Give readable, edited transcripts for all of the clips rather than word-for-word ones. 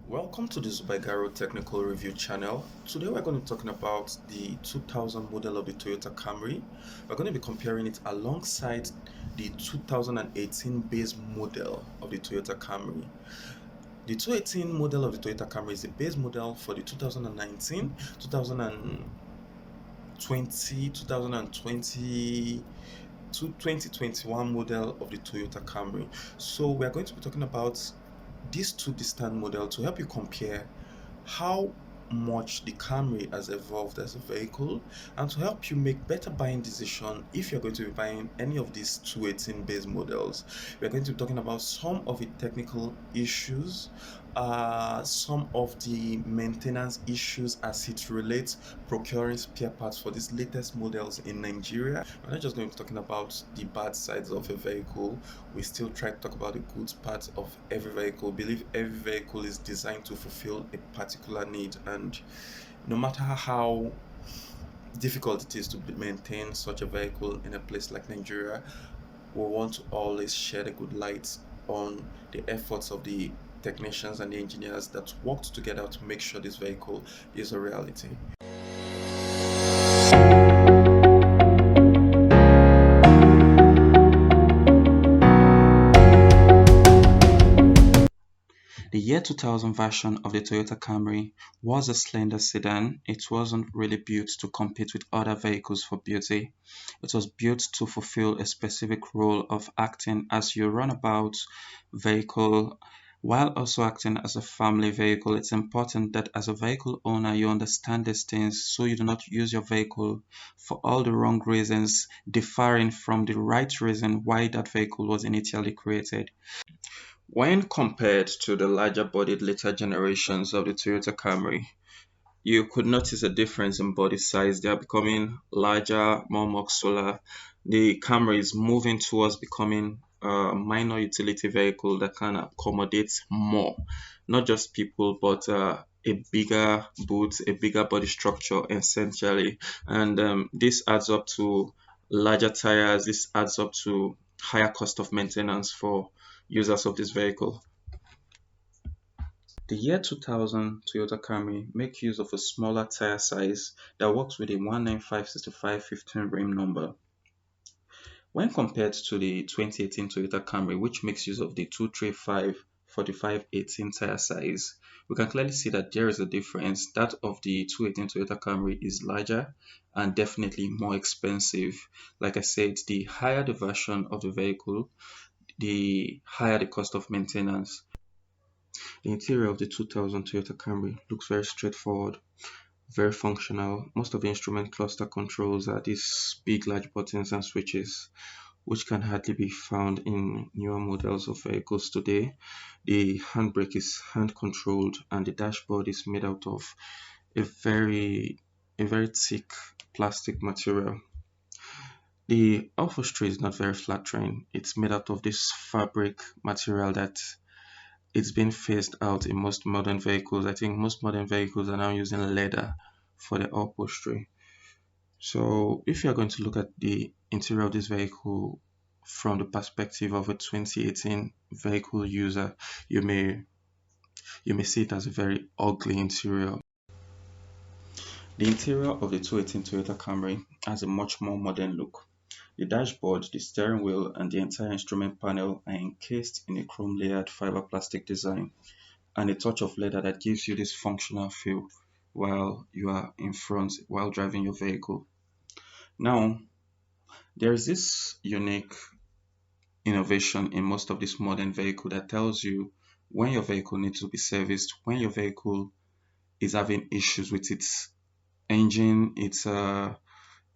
Welcome to the Zubagaro Technical Review channel. Today we're going to be talking about the 2000 model of the Toyota Camry. We're going to be comparing it alongside the 2018 base model of the Toyota Camry. The 2018 model of the Toyota Camry is the base model for the 2019, 2020, 2021 model of the Toyota Camry. So we're going to be talking about these two distant models to help you compare how much the Camry has evolved as a vehicle and to help you make better buying decision if you're going to be buying any of these 218 base models. We're going to be talking about some of the technical issues, some of the maintenance issues as it relates procuring spare parts for these latest models in Nigeria. We're not just going to be talking about the bad sides of a vehicle. We still try to talk about the good parts of every vehicle. Believe every vehicle is designed to fulfill a particular need, and no matter how difficult it is to maintain such a vehicle in a place like Nigeria, we want to always shed a good light on the efforts of the technicians and the engineers that worked together to make sure this vehicle is a reality. The year 2000 version of the Toyota Camry was a slender sedan. It wasn't really built to compete with other vehicles for beauty. It was built to fulfill a specific role of acting as your runabout vehicle while also acting as a family vehicle. It's important that as a vehicle owner you understand these things so you do not use your vehicle for all the wrong reasons, differing from the right reason why that vehicle was initially created. When compared to the larger bodied later generations of the Toyota Camry, you could notice a difference in body size. They are becoming larger, more muscular. The Camry is moving towards becoming a minor utility vehicle that can accommodate more, not just people, but a bigger boot, a bigger body structure, essentially. And this adds up to larger tires. This adds up to higher cost of maintenance for users of this vehicle. The year 2000 Toyota Camry make use of a smaller tire size that works with a 195/65 rim number. When compared to the 2018 Toyota Camry, which makes use of the 235/45/18 tire size, we can clearly see that there is a difference. That of the 2018 Toyota Camry is larger and definitely more expensive. Like I said, the higher the version of the vehicle, the higher the cost of maintenance. The interior of the 2000 Toyota Camry looks very straightforward, very functional. Most of the instrument cluster controls are these big large buttons and switches which can hardly be found in newer models of vehicles today. The handbrake is hand controlled and the dashboard is made out of a very thick plastic material. The upholstery is not very flattering. It's made out of this fabric material that it's been phased out in most modern vehicles. I think most modern vehicles are now using leather for the upholstery. So if you're going to look at the interior of this vehicle from the perspective of a 2018 vehicle user, you may see it as a very ugly interior. The interior of the 2018 Toyota Camry has a much more modern look. The dashboard, the steering wheel, and the entire instrument panel are encased in a chrome layered fiber plastic design and a touch of leather that gives you this functional feel while you are in front while driving your vehicle. Now, there is this unique innovation in most of this modern vehicle that tells you when your vehicle needs to be serviced, when your vehicle is having issues with its engine, its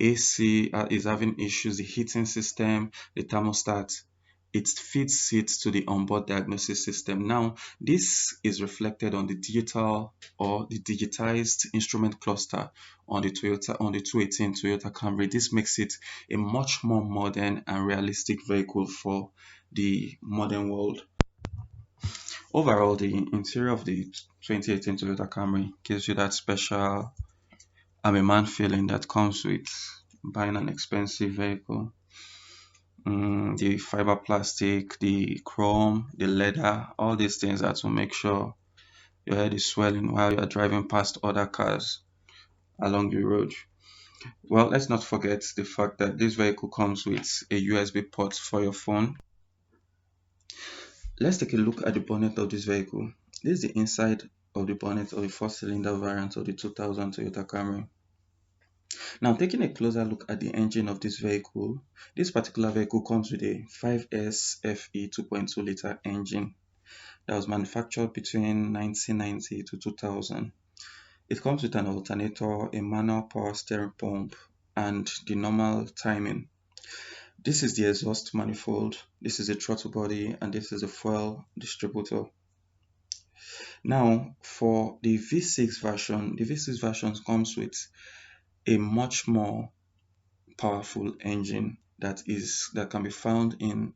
AC is having issues, the heating system, the thermostat, it feeds it to the onboard diagnosis system. Now, this is reflected on the digital or the digitized instrument cluster on the 218 Toyota Camry. This makes it a much more modern and realistic vehicle for the modern world. Overall, the interior of the 2018 Toyota Camry gives you that special I'm a man feeling that comes with buying an expensive vehicle. The fiber plastic, the chrome, the leather, all these things are to make sure your head is swelling while you are driving past other cars along the road. Well, let's not forget the fact that this vehicle comes with a USB port for your phone. Let's take a look at the bonnet of this vehicle. This is the inside of the bonnet of the four-cylinder variant of the 2000 Toyota Camry. Now, taking a closer look at the engine of this vehicle, this particular vehicle comes with a 5S FE 2.2 liter engine that was manufactured between 1990 to 2000. It comes with an alternator, a manual power steering pump, and the normal timing. This is the exhaust manifold, this is the throttle body, and this is the fuel distributor. Now, for the V6 version, the V6 version comes with a much more powerful engine that can be found in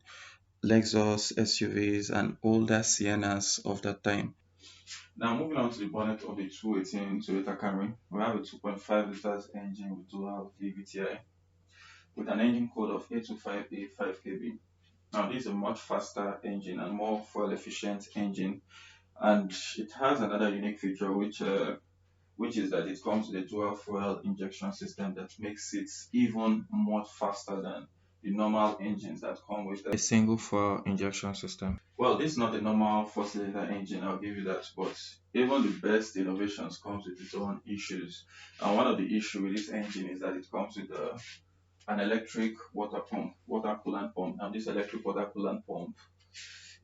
Lexus SUVs and older Siennas of that time. Now, moving on to the bonnet of the 2018 Toyota Camry, we have a 2.5 liters engine with dual VVTi with an engine code of 825A5KB. Now, this is a much faster engine and more fuel efficient engine, and it has another unique feature which is that it comes with a dual fuel injection system that makes it even more faster than the normal engines that come with a single fuel injection system. Well, this is not a normal four-cylinder engine, I'll give you that, but even the best innovations comes with its own issues. And one of the issues with this engine is that it comes with an electric water coolant pump. Now, this electric water coolant pump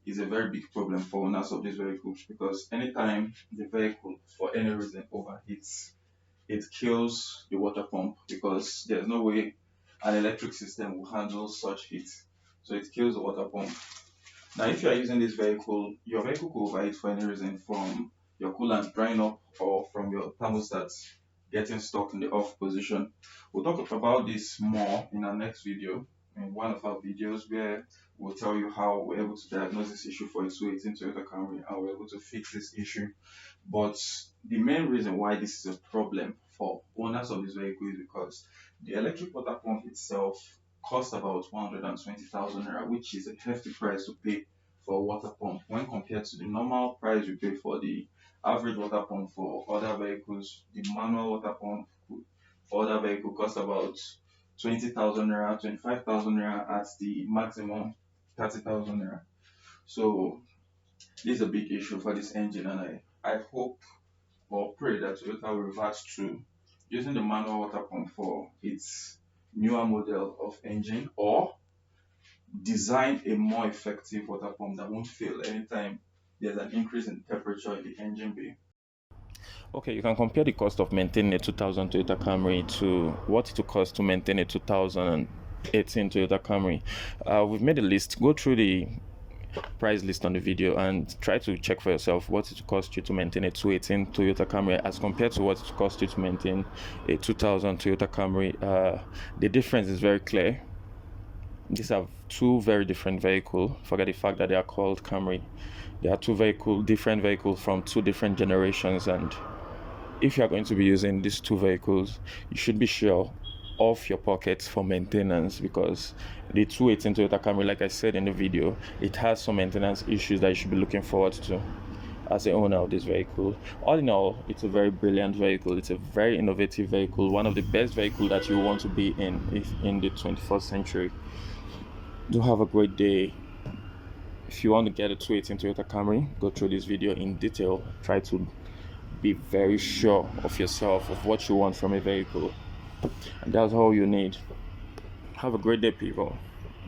is a very big problem for owners of these vehicles, because anytime the vehicle for any reason overheats, it kills the water pump, because there's no way an electric system will handle such heat. So it kills the water pump. Now, if you are using this vehicle, your vehicle could overheat for any reason, from your coolant drying up or from your thermostat getting stuck in the off position. We'll talk about this more in our next video, in one of our videos, where we'll tell you how we're able to diagnose this issue for a 2018 Toyota Camry and we're able to fix this issue. But the main reason why this is a problem for owners of this vehicle is because the electric water pump itself costs about 120,000 naira, which is a hefty price to pay for a water pump when compared to the normal price you pay for the average water pump for other vehicles. The manual water pump for other vehicle costs about 20,000 naira, 25,000 naira, at the maximum 30,000 naira. So this is a big issue for this engine, and I hope or pray that Toyota will revert to using the manual water pump for its newer model of engine, or design a more effective water pump that won't fail anytime there's an increase in temperature in the engine bay. Okay, you can compare the cost of maintaining a 2000 Toyota Camry to what it will cost to maintain a 2018 Toyota Camry. We've made a list. Go through the price list on the video and try to check for yourself what it will cost you to maintain a 2018 Toyota Camry as compared to what it will cost you to maintain a 2000 Toyota Camry. The difference is very clear. These are two very different vehicles. Forget the fact that they are called Camry. They are different vehicles from two different generations, and if you are going to be using these two vehicles, you should be sure of your pockets for maintenance, because the 2018 Toyota Camry, like I said in the video, it has some maintenance issues that you should be looking forward to as the owner of this vehicle. All in all, it's a very brilliant vehicle. It's a very innovative vehicle, one of the best vehicles that you want to be in the 21st century. Do have a great day. If you want to get a 2018 Toyota Camry, go through this video in detail. Try to be very sure of yourself, of what you want from a vehicle, and that's all you need. Have a great day, people.